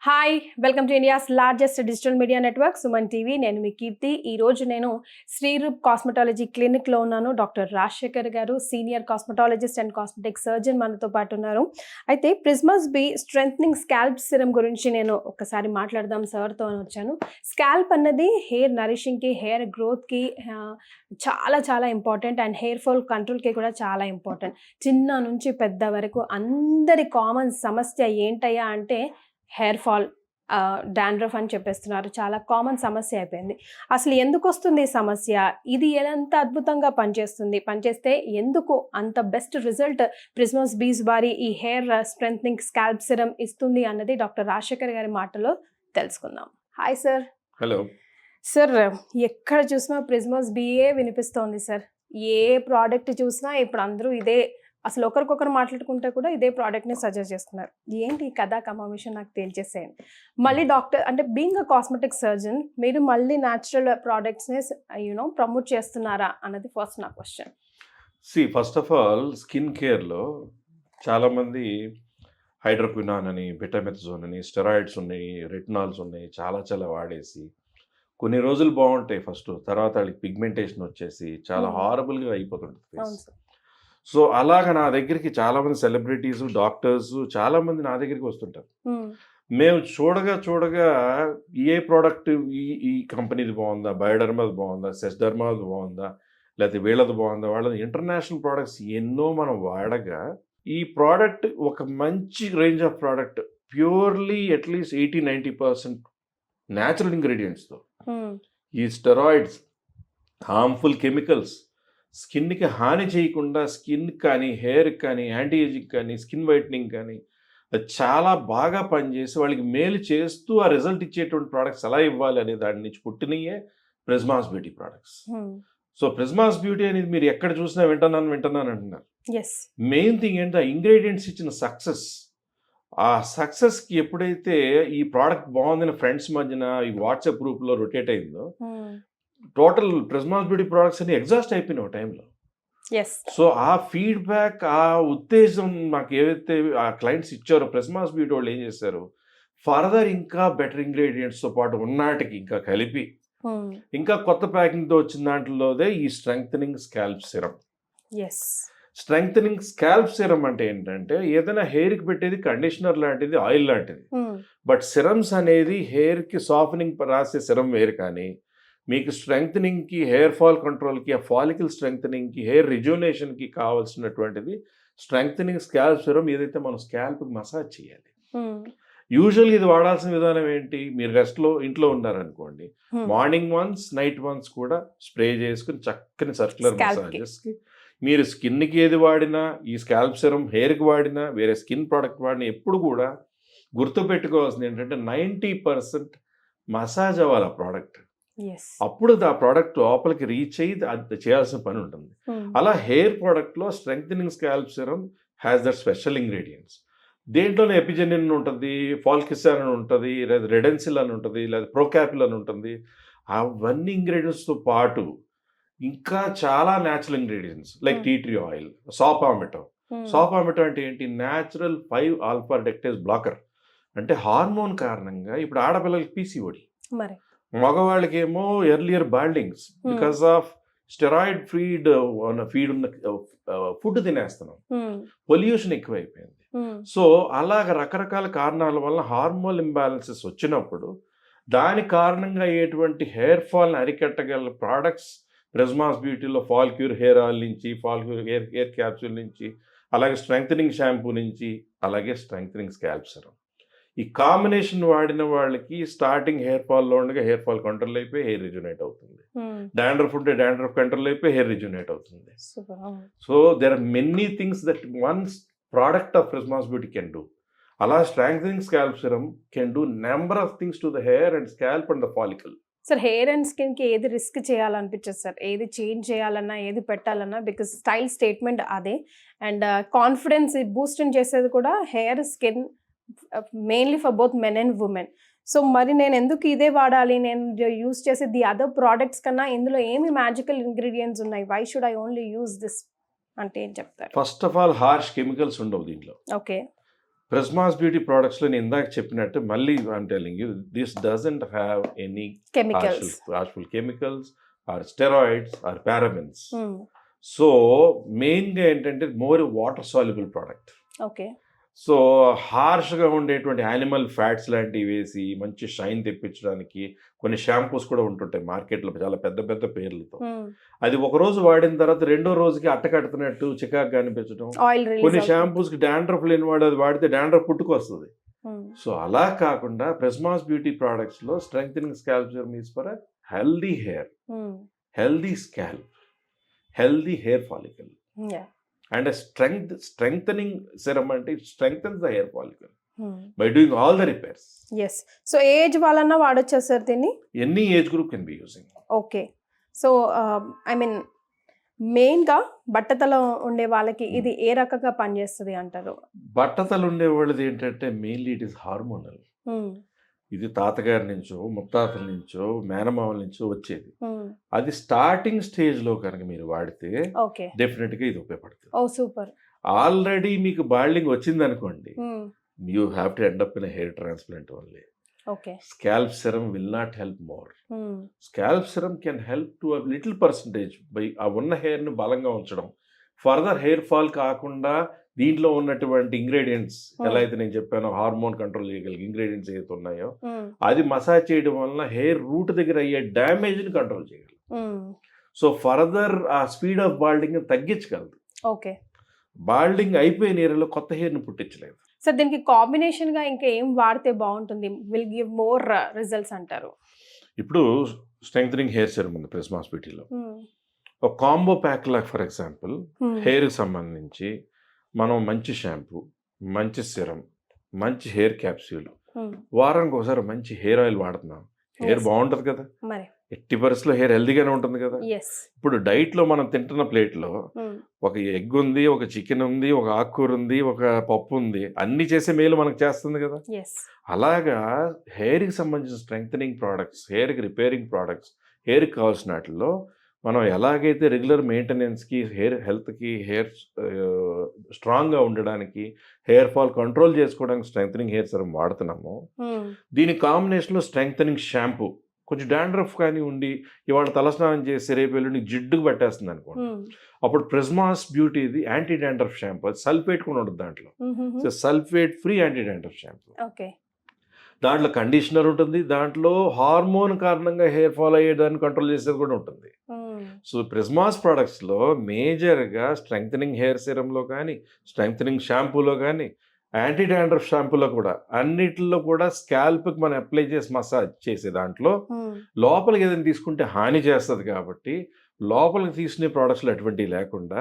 Hi welcome to India's largest digital media network Suman TV. నేను మీ కీర్తి. ఈరోజు నేను శ్రీరూప్ కాస్మెటాలజీ క్లినిక్లో ఉన్నాను. డాక్టర్ రాజశేఖర్ గారు senior cosmetologist and cosmetic surgeon మనతో పాటు ఉన్నారు. అయితే ప్రిస్మస్ బి స్ట్రెంథనింగ్ స్కాల్ప్ సిరం గురించి నేను ఒకసారి మాట్లాడదాం సార్తో వచ్చాను. స్కాల్ప్ అన్నది హెయిర్ నరిషింగ్కి, హెయిర్ గ్రోత్కి చాలా చాలా ఇంపార్టెంట్ అండ్ హెయిర్ ఫాల్ కంట్రోల్కి కూడా చాలా ఇంపార్టెంట్. చిన్న నుంచి పెద్ద వరకు అందరి కామన్ సమస్య ఏంటయ్యా అంటే హెయిర్ ఫాల్, డాండ్రఫ్ అని చెప్పేస్తున్నారు. చాలా కామన్ సమస్య అయిపోయింది. అసలు ఎందుకు వస్తుంది ఈ సమస్య? ఇది ఎంత అద్భుతంగా పనిచేస్తే ఎందుకు అంత బెస్ట్ రిజల్ట్ ప్రిస్మస్ బీస్ వారి ఈ హెయిర్ స్ట్రెంథనింగ్ స్కాల్ప్ సిరం ఇస్తుంది అన్నది డాక్టర్ రాజశేఖర్ గారి మాటలో తెలుసుకుందాం. Hi sir. హలో సార్, ఎక్కడ చూసినా ప్రిస్మస్ బీయే వినిపిస్తోంది సార్. ఏ ప్రోడక్ట్ చూసినా ఇప్పుడు అందరూ ఇదే, అసలు ఒకరికొకరు మాట్లాడుకుంటే కూడా ఇదే ప్రోడక్ట్ని సజెస్ట్ చేస్తున్నారు. ఏంటి ఈ కథా కమావిషయం నాకు తేల్చేసేయండి. మళ్ళీ డాక్టర్ అంటే బీయింగ్ అ కాస్మెటిక్ సర్జన్ మీరు మళ్ళీ న్యాచురల్ ప్రోడక్ట్స్ని ప్రమోట్ చేస్తున్నారా అన్నది ఫస్ట్ నా question. First of all skin కేర్లో చాలామంది హైడ్రోక్వినాన్ అని, బెటామెథజోన్ అని, స్టెరాయిడ్స్ ఉన్నాయి, రెటినాల్స్ ఉన్నాయి, చాలా వాడేసి కొన్ని రోజులు బాగుంటాయి ఫస్ట్, తర్వాత వాళ్ళకి పిగ్మెంటేషన్ వచ్చేసి చాలా హారబుల్గా అయిపోతుంది ఫేస్. సో అలాగ నా దగ్గరికి చాలామంది సెలబ్రిటీస్, డాక్టర్స్ చాలామంది నా దగ్గరికి వస్తుంటారు. మేము చూడగా ఏ ప్రోడక్ట్ ఈ కంపెనీది బాగుందా, బయోడర్మాది బాగుందా, సెస్డర్మాది బాగుందా, లేకపోతే వీళ్ళది బాగుందా, వాళ్ళది ఇంటర్నేషనల్ ప్రోడక్ట్స్ ఎన్నో మనం వాడగా ఈ ప్రోడక్ట్ ఒక మంచి range of product purely at least 80-90% natural ఇంగ్రీడియంట్స్తో, ఈ స్టెరాయిడ్స్, హార్మ్ఫుల్ కెమికల్స్ స్కిన్కి హాని చేయకుండా స్కిన్ కానీ, హెయిర్ కానీ, యాంటీ ఏజింగ్ కానీ, స్కిన్ వైట్నింగ్ కానీ అది చాలా బాగా పనిచేసి వాళ్ళకి మేలు చేస్తూ ఆ రిజల్ట్ ఇచ్చేటువంటి ప్రోడక్ట్స్ ఎలా ఇవ్వాలి అనే దాని నుంచి పుట్టినయే ప్రిస్మాస్ బ్యూటీ ప్రోడక్ట్స్. సో ప్రిస్మాస్ బ్యూటీ అనేది మీరు ఎక్కడ చూసినా వింటున్నాను అంటున్నారు. మెయిన్ థింగ్ ఏంటంటే ఇంగ్రీడియంట్స్ ఇచ్చిన సక్సెస్. ఆ సక్సెస్కి ఎప్పుడైతే ఈ ప్రోడక్ట్ బాగుందని ఫ్రెండ్స్ మధ్యన ఈ వాట్సాప్ గ్రూప్లో రొటేట్ అయిందో టోటల్ ప్రిస్మాస్ బ్యూటీ ప్రోడక్ట్స్ అన్ని ఎగ్జాస్ట్ అయిపోయినాయి ఒక టైంలో. సో ఆ ఫీడ్బ్యాక్, ఆ ఉత్తేజం నాకు ఏవైతే ఆ క్లయింట్స్ ఇచ్చారో ప్రిస్మాస్ బ్యూటీ వాళ్ళు ఏం చేశారు, ఫర్దర్ ఇంకా బెటర్ ఇంగ్రీడియంట్స్తో పాటు ఉన్నాటికి ఇంకా కలిపి ఇంకా కొత్త ప్యాకింగ్తో వచ్చిన దాంట్లోదే ఈ strengthening scalp serum. Strengthening scalp serum అంటే ఏంటంటే ఏదైనా హెయిర్కి పెట్టేది కండిషనర్ లాంటిది, ఆయిల్ లాంటిది. బట్ సిరమ్స్ అనేది హెయిర్కి సాఫ్టనింగ్ రాసే సిరం వేరు, కానీ మీకు స్ట్రెంగ్థనింగ్కి, హెయిర్ ఫాల్ కంట్రోల్కి, ఆ ఫాలికల్ స్ట్రెంగ్థనింగ్కి, హెయిర్ రిజ్యూనేషన్కి కావాల్సినటువంటిది స్ట్రెంగ్థనింగ్ స్కాల్ప్ సిరం. ఏదైతే మనం స్కాల్ప్కి మసాజ్ చేయాలి. యూజువల్గా ఇది వాడాల్సిన విధానం ఏంటి, మీరు రెస్ట్లో ఇంట్లో ఉన్నారనుకోండి, మార్నింగ్ వన్స్, నైట్ వన్స్ కూడా స్ప్రే చేసుకుని చక్కని సర్క్యులర్ మసాజెస్కి మీరు స్కిన్కి ఏది వాడినా, ఈ స్కాల్ప్ సిరం హెయిర్కి వాడినా, వేరే స్కిన్ ప్రోడక్ట్ వాడినా ఎప్పుడు కూడా గుర్తుపెట్టుకోవాల్సింది ఏంటంటే 90% మసాజ్ అవ్వాలి ఆ ప్రోడక్ట్. అప్పుడు ఆ ప్రోడక్ట్ లోపలికి రీచ్ అయ్యి అది చేయాల్సిన పని ఉంటుంది. అలా హెయిర్ ప్రోడక్ట్లో strengthening scalp serum has that special ingredients. దేంట్లోనే ఎపిజెనిన్ ఉంటుంది, ఫాల్కిసాన్ అని ఉంటుంది, లేదా రెడెన్సిల్ అని ఉంటుంది, లేదా ప్రోకాపిల్ అని ఉంటుంది. అవన్నీ ఇంగ్రీడియంట్స్తో పాటు ఇంకా చాలా natural ingredients like tea tree oil, saw palmetto. Saw palmetto అంటే ఏంటి, న్యాచురల్ 5-alpha reductase బ్లాకర్. అంటే హార్మోన్ కారణంగా ఇప్పుడు ఆడపిల్లలకి పీసీఓడి, మగవాళ్ళకేమో earlier baldings because of steroid feed ఉన్న ఫుడ్ తినేస్తున్నాం, పొల్యూషన్ ఎక్కువైపోయింది. సో అలాగ రకరకాల కారణాల వల్ల హార్మోన్ ఇంబ్యాలెన్సెస్ వచ్చినప్పుడు దాని కారణంగా అయ్యేటువంటి హెయిర్ ఫాల్ని అరికట్టగల ప్రోడక్ట్స్ ప్రిస్మాస్ బ్యూటీలో ఫాల్ క్యూర్ హెయిర్ ఆయిల్ నుంచి, ఫాల్ క్యూర్ హెయిర్ క్యాప్సూల్ నుంచి, అలాగే స్ట్రెంగ్థనింగ్ షాంపూ నుంచి, అలాగే స్ట్రెంగ్థనింగ్ స్కాల్ప్ సిరం. ఈ కాంబినేషన్ వాడిన వాళ్ళకి స్టార్టింగ్ హెయిర్ ఫాల్లో ఉండగా హెయిర్ ఫాల్ కంట్రోల్ అయిపోయి హెయిర్ రిజ్యూనేట్ అవుతుంది. డాండ్రఫ్ ఉంటే డాండ్రఫ్ కంట్రోల్ అయిపోయి హెయిర్ రిజ్యూనేట్ అవుతుంది. So there are many things that one product of Prismas beauty can do. అలా strengthening scalp serum can do number of things to the hair and scalp and the follicle. Sir, hair and స్కిన్కి ఏది risk చేయాలనిపించదు sir, ఏది change చేయాలన్నా, ఏది పెట్టాలన్నా, because style statement అదే. And confidence Boost చేసేది కూడా hair, skin, mainly for both men and women. So మరి నేను ఎందుకు ఇదే వాడాలి, నేను యూజ్ చేసే ది అదర్ ప్రోడక్ట్స్ కన్నా ఇందులో ఏమి మ్యాజికల్ ఇంగ్రీడియంట్స్ ఉన్నాయి, why should I only use this అంటే ఏం చెప్తారు? First of all harsh chemicals ఉండవు దీంట్లో. ఓకే. ప్రిస్మాస్ బ్యూటీ ప్రొడక్ట్స్లో నేను ఇందాక చెప్పినట్టు మళ్ళీ I'm telling you this doesn't have any chemicals. harmful chemicals or steroids or parabens. So మెయిన్గా ఏంటంటే more water soluble product. Okay. So హార్ష్గా ఉండేటువంటి యానిమల్ ఫ్యాట్స్ లాంటివి వేసి మంచి షైన్ తెప్పించడానికి కొన్ని షాంపూస్ కూడా ఉంటుంటాయి మార్కెట్లో చాలా పెద్ద పెద్ద పేర్లతో. అది ఒక రోజు వాడిన తర్వాత రెండో రోజుకి అట్టకడుతున్నట్టు చికాకు కనిపించడం. ఆయిల్ కొన్ని షాంపూస్కి డాండ్రఫ్ లేని వాడు అది వాడితే డాండ్రఫ్ పుట్టుకొస్తుంది. సో అలా కాకుండా ప్రిస్మాస్ బ్యూటీ ప్రోడక్ట్స్లో strengthening scalp serum is for healthy hair, healthy scalp, healthy hair follicle. And strengthening serum అంటే it strengthens the hair follicle by doing all the repairs. Yes. So age వాళ్ళన్నా వాడొచ్చా sir దీన్ని? Any age group can be using. Okay. So I mean మెయిన్గా బట్టతల ఉండే వాళ్ళకి ఇది ఏ రకంగా పనిచేస్తుంది అంటారు? బట్టతలు ఉండే వాళ్ళది ఏంటంటే మెయిన్లీ ఇట్ ఈస్ హార్మోనల్. ఇది తాతగారి నుంచో ముత్తాతల నుంచో మేనమామల నుంచో వచ్చేది. అది స్టార్టింగ్ స్టేజ్లో కనుక మీరు వాడితే ఓకే డెఫినెట్గా ఇది ఉపయోగపడుతుంది. ఓ సూపర్. ఆల్రెడీ మీకు బాల్డింగ్ వచ్చింది అనుకోండి, you have to end up in hair transplant only. Okay. Scalp serum will not help more. Scalp serum can help to a little percentage by ఆ ఉన్న హెయిర్ని బలంగా ఉంచడం, ఫర్దర్ హెయిర్ ఫాల్ కాకుండా దీంట్లో ఉన్నటువంటి ఇంగ్రీడియంట్స్ ఎలా అయితే నేను చెప్పానో హార్మోన్ కంట్రోల్ చేయగలిగే ఇంగ్రీడియంట్స్ ఏదైతే ఉన్నాయో అది మసాజ్ చేయడం వలన హెయిర్ రూట్ దగ్గర అయ్యే డ్యామేజ్ని కంట్రోల్ చేయగలదు. సో ఫర్దర్ ఆ స్పీడ్ ఆఫ్ బాల్డింగ్ తగ్గించగలదు. ఓకే. బాల్డింగ్ అయిపోయిన ఏరియాలో కొత్త హెయిర్ని పుట్టించలేదు. సో దీనికి కాంబినేషన్గా ఇంకా ఏం వాడితే బాగుంటుంది, విల్ గివ్ మోర్ రిజల్ట్స్ అంటారు? ఇప్పుడు స్ట్రెంగ్థనింగ్ హెయిర్ సెరమ్ ఉంది ప్రిస్మాస్ బ్యూటీలో. ఒక కాంబో ప్యాక్ లాగా ఫర్ ఎగ్జాంపుల్ హెయిర్కి సంబంధించి మనం మంచి షాంపూ, మంచి సిరమ్, మంచి హెయిర్ క్యాప్సూల్, వారానికి ఒకసారి మంచి హెయిర్ ఆయిల్ వాడుతున్నాం, హెయిర్ బాగుంటుంది కదా, ఎట్టి పరిస్థితుల్లో హెయిర్ హెల్దీగానే ఉంటుంది కదా. ఇప్పుడు డైట్లో మనం తింటున్న ప్లేట్లో ఒక ఎగ్ ఉంది, ఒక చికెన్ ఉంది, ఒక ఆకుకూర ఉంది, ఒక పప్పు ఉంది, అన్ని చేసే మేలు మనకు చేస్తుంది కదా. అలాగా హెయిర్కి సంబంధించిన స్ట్రెంగ్థనింగ్ ప్రోడక్ట్స్, హెయిర్కి రిపేరింగ్ ప్రోడక్ట్స్, హెయిర్కి కావాల్సిన వాటిల్లో మనం ఎలాగైతే రెగ్యులర్ మెయింటెనెన్స్కి, హెయిర్ హెల్త్కి, హెయిర్ స్ట్రాంగ్గా ఉండడానికి, హెయిర్ ఫాల్ కంట్రోల్ చేసుకోవడానికి స్ట్రెంగ్థనింగ్ హెయిర్ సెరమ్ వాడుతున్నామో, దీని కాంబినేషన్లో స్ట్రెంగ్థనింగ్ షాంపూ, కొంచెం డాండ్రఫ్ కానీ ఉండి ఇవాళ తలస్నానం చేసి రేపు ఎల్లుండి జిడ్డుకు పట్టేస్తుంది అనుకోండి, అప్పుడు ప్రిస్మాస్ బ్యూటీది యాంటీ డాండ్రఫ్ షాంపూ, అది సల్ఫేట్ కూడా ఉంటుంది దాంట్లో. So sulphate free anti dandruff shampoo. దాంట్లో కండిషనర్ ఉంటుంది, దాంట్లో హార్మోన్ కారణంగా హెయిర్ ఫాల్ అయ్యేదాన్ని కంట్రోల్ చేసేది కూడా ఉంటుంది. సో ప్రిస్మాస్ ప్రొడక్ట్స్లో మేజర్గా స్ట్రెంగ్థనింగ్ హెయిర్ సెరమ్లో కానీ, స్ట్రెంగ్థనింగ్ షాంపూలో కానీ, యాంటీ డాండ్రఫ్ షాంపూలో కూడా, అన్నిటిలో కూడా స్కాల్ప్కి మనం అప్లై చేసి మసాజ్ చేసే దాంట్లో లోపలికి ఏదైనా తీసుకుంటే హాని చేస్తుంది కాబట్టి లోపలికి తీసుకునే ప్రోడక్ట్స్లో అటువంటివి లేకుండా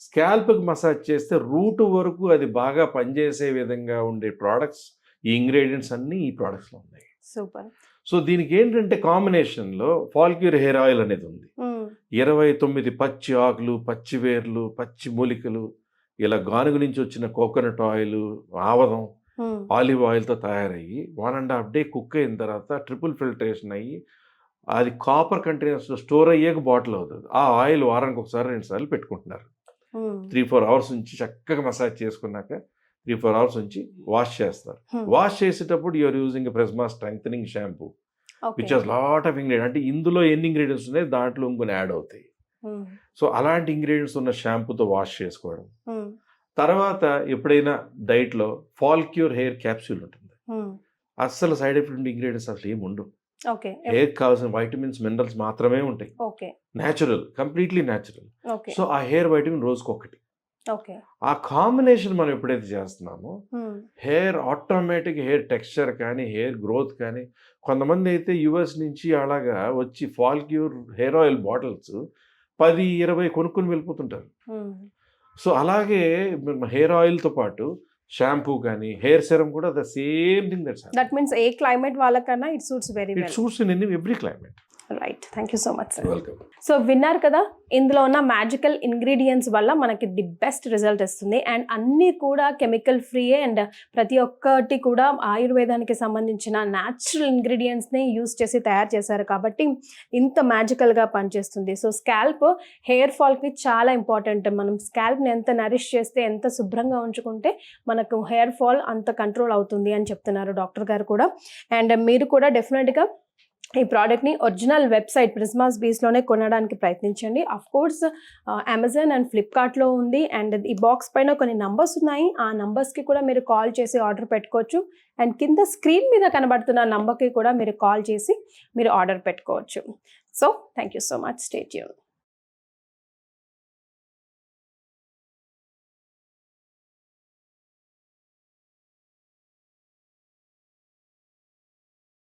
స్కాల్ప్కి మసాజ్ చేస్తే రూట్ వరకు అది బాగా పనిచేసే విధంగా ఉండే ప్రోడక్ట్స్, ఈ ఇంగ్రీడియంట్స్ అన్నీ ఈ ప్రోడక్ట్స్లో ఉన్నాయి. సూపర్. సో దీనికి ఏంటంటే కాంబినేషన్లో ఫాల్క్యూర్ హెయిర్ ఆయిల్ అనేది ఉంది. 29 పచ్చి ఆకులు, పచ్చి వేర్లు, పచ్చి మూలికలు, ఇలా గానుగ నుంచి వచ్చిన కోకోనట్ ఆయిల్, ఆవదం, ఆలివ్ ఆయిల్తో తయారయ్యి 1.5 day కుక్ అయిన తర్వాత ట్రిపుల్ ఫిల్టరేషన్ అయ్యి అది కాపర్ కంటైనర్స్లో స్టోర్ అయ్యాక బాటిల్ అవుతుంది. ఆ ఆయిల్ వారానికి ఒకసారి 2 సార్లు పెట్టుకుంటున్నారు. 3-4 hours నుంచి చక్కగా మసాజ్ చేసుకున్నాక 3-4 hours నుంచి వాష్ చేస్తారు. వాష్ చేసేటప్పుడు you are using Prisma strengthening shampoo which has lot of ingredient. అంటే ఇందులో ఎన్ని ఇంగ్రీడియంట్స్ ఉన్నాయి దాంట్లో ఇంకొన్ని యాడ్ అవుతాయి. సో అలాంటి ఇంగ్రీడియంట్స్ ఉన్న షాంపూతో వాష్ చేసుకోవడం. తర్వాత ఎప్పుడైనా డైట్లో ఫాల్క్యూర్ హెయిర్ క్యాప్సూల్ ఉంటుంది. అస్సలు సైడ్ ఎఫెక్ట్ ఉండే ఇంగ్రీడియంట్స్ అసలు ఏమి ఉండవు. హెయిర్ కావాల్సిన వైటమిన్స్, మినరల్స్ మాత్రమే ఉంటాయి. Natural, completely natural. సో ఆ హెయిర్ వైటమిన్ రోజుకొకటి. ఆ కాంబినేషన్ మనం ఎప్పుడైతే చేస్తున్నామో హెయిర్ ఆటోమేటిక్ హెయిర్ టెక్స్చర్ కానీ, హెయిర్ గ్రోత్ కానీ, కొంతమంది అయితే యుఎస్ నుంచి అలాగా వచ్చి ఫాల్క్యూర్ హెయిర్ ఆయిల్ బాటిల్స్ 10-20 కొనుక్కొని వెళ్ళిపోతుంటారు. సో అలాగే హెయిర్ ఆయిల్తో పాటు షాంపూ కానీ, హెయిర్ సెరమ్ కూడా the same thing. That means ఏ క్లైమేట్ వాళ్ళకన్నా it suits very well. It suits in every climate. Right, thank you so much sir. Welcome. So విన్నారు కదా, ఇందులో ఉన్న మ్యాజికల్ ఇంగ్రీడియంట్స్ వల్ల మనకి ది బెస్ట్ రిజల్ట్ ఇస్తుంది. అండ్ అన్నీ కూడా కెమికల్ ఫ్రీయే అండ్ ప్రతి ఒక్కటి కూడా ఆయుర్వేదానికి సంబంధించిన న్యాచురల్ ఇంగ్రీడియంట్స్ని యూస్ చేసి తయారు చేశారు కాబట్టి ఇంత మ్యాజికల్గా పనిచేస్తుంది. సో స్కాల్ప్ హెయిర్ ఫాల్కి చాలా ఇంపార్టెంట్. మనం స్కాల్ప్ని ఎంత నరిష్ చేస్తే, ఎంత శుభ్రంగా ఉంచుకుంటే మనకు హెయిర్ ఫాల్ అంత కంట్రోల్ అవుతుంది అని చెప్తున్నారు డాక్టర్ గారు కూడా. అండ్ మీరు కూడా డెఫినెట్గా ఈ ప్రోడక్ట్ని ఒరిజినల్ వెబ్సైట్ ప్రిస్మాస్ బీస్లోనే కొనడానికి ప్రయత్నించండి. అఫ్ కోర్స్ అమెజాన్ అండ్ ఫ్లిప్కార్ట్లో ఉంది. అండ్ ఈ బాక్స్ పైన కొన్ని నంబర్స్ ఉన్నాయి, ఆ నంబర్స్కి కూడా మీరు కాల్ చేసి ఆర్డర్ పెట్టుకోవచ్చు. అండ్ కింద స్క్రీన్ మీద కనబడుతున్న నంబర్కి కూడా మీరు కాల్ చేసి మీరు ఆర్డర్ పెట్టుకోవచ్చు. So thank you so much, stay tune.